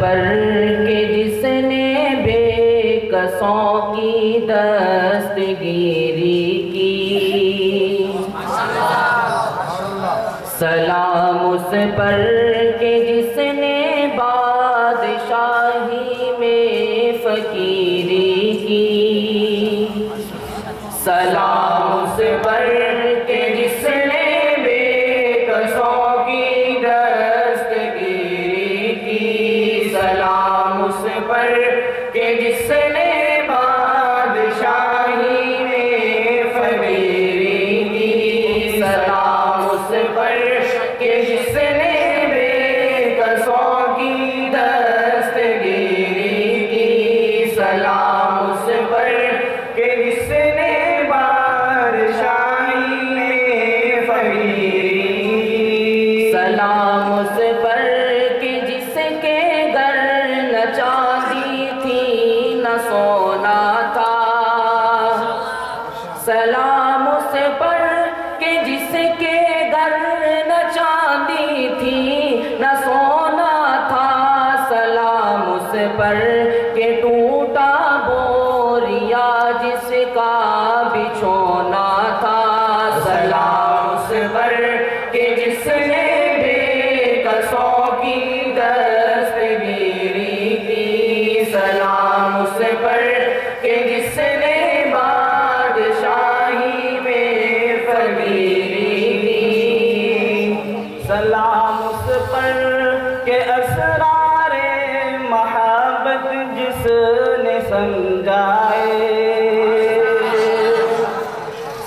پر کہ جس نے بے کسوں کی دستگیری کی، سلام اس پر کہ جس نے بادشاہی میں فقیری کی، سلام اس پر کہ جس نے بے کسوں کی دستگیری کی، سلام اس پر کہ جس نے بادشاہی میں فقیری کی، سلام اس پر کہ جس نے بے کسوں کی دستگیری کی، سلام اس پر کہ جس نے بادشاہی میں فقیری کی، سلام اس پر کہ جس کے گھر نہ چاندی تھی نہ سونا تھا، سلام اس پر کہ جس کے گھر نہ چاندی تھی نہ سونا تھا، سلام اس پر کہ ٹوٹا بوریا جس کا بچھونا تھا، سلام اس پر کہ جس نے بے کسوں کی دستگیری کی، سلام اس پر کہ جس نے بادشاہی میں فقیری کی، سلام اس پر کہ اسرار محبت جس نے سمجھائے،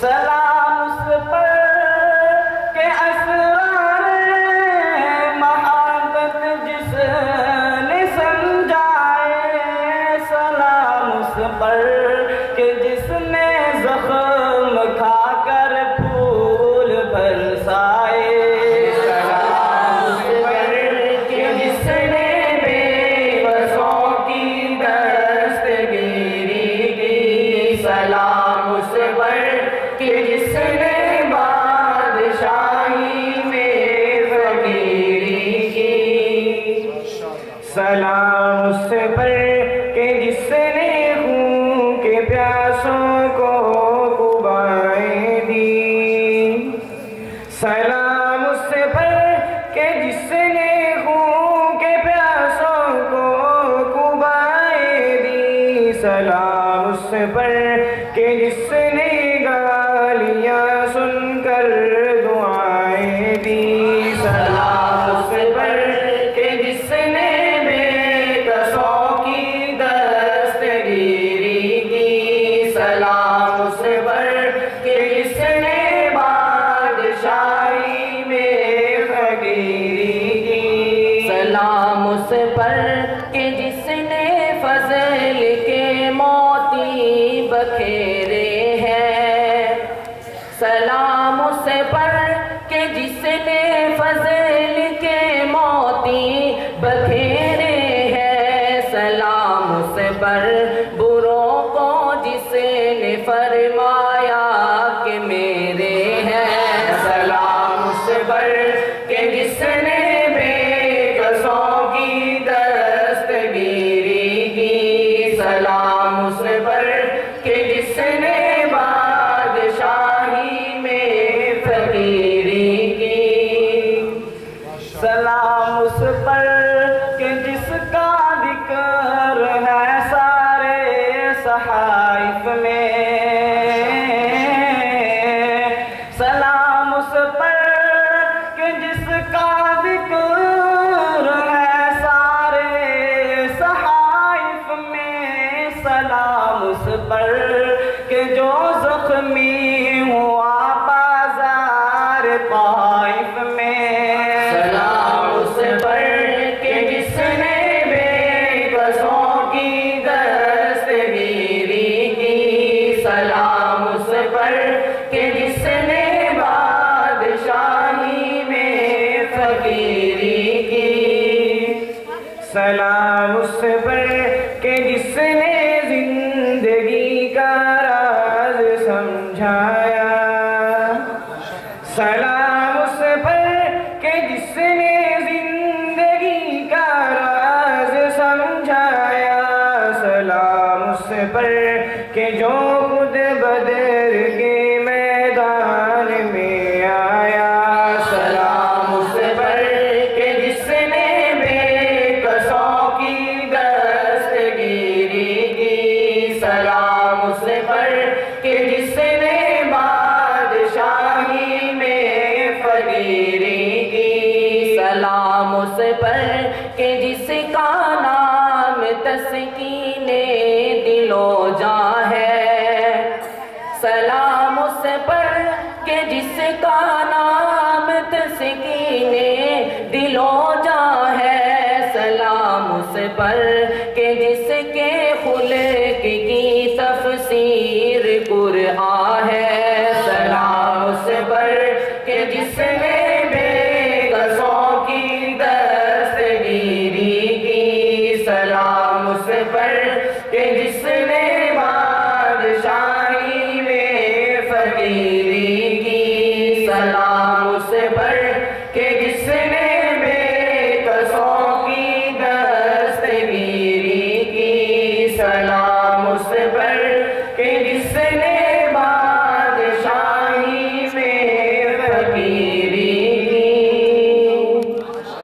سلام اس پر کہ اسرار محبت جس نے سمجھائے، سلام اس پر کہ جس نے زخم کھا کر پھول برسائے، سلام اس پر کہ جس نے بے بسوں کی دستگیری کی، سلام اس پر کہ جس نے بادشاہی میں فقیری کی، سلام اس پر کہ جس نے خون کے پیاسوں کو قبائیں دی، سلام اس پر کہ جس نے خون کے پیاسوں کو قبائیں دی، سلام اس پر کہ جس نے گالیاں سن کر دعائیں دی، سلام اس پر کہ جس نے بے کسوں کی دستگیری کی، سلام اس پر کہ جس نے بادشاہی میں فقیری کی، سلام اس پر کہ جس نے فضل کے موتی بکھیرے ہیں، سلام اس پر کہ جس نے فضل کے موتی بکھیرے ہیں، سلام اس پر بروں کو جس نے فرمایا کہ میرے ہیں، سلام اس پر کہ جس نے بے کسوں کی دستگیری کی، سلام اس پر کہ جس نے بادشاہی میں فقیری کی، سلام اس پر کہ جس کا ذکر ہے سارے صحائف میں، سلام اس پر کہ جس کا ذکر ہے سارے صحائف میں، سلام اس پر کہ جو زخمی ہوا بازار طائف میں، سلام اس پر کہ جس نے بے کسوں کی دستگیری کی، سلام اس پر کہ جس نے بادشاہی میں فقیری کی، سلام اس پر کہ جس نے زندگی کا راز سمجھایا، سلام اس پر کہ جس نے زندگی کا راز کا نام تسکین دل و جاں ہے، سلام اس پر کہ جس کا نام تسکین دل و جاں ہے، سلام اس پر کہ جس کے خلق کی تفسیر قرآن ہے، سلام اس پر کہ جس نے بے کسوں کی دستگیری کی، سلام اس پر کہ جس نے بادشاہی میں فقیری کی، سلام اس پر کہ جس نے بے کسوں کی دستگیری کی، سلام اس پر کہ جس نے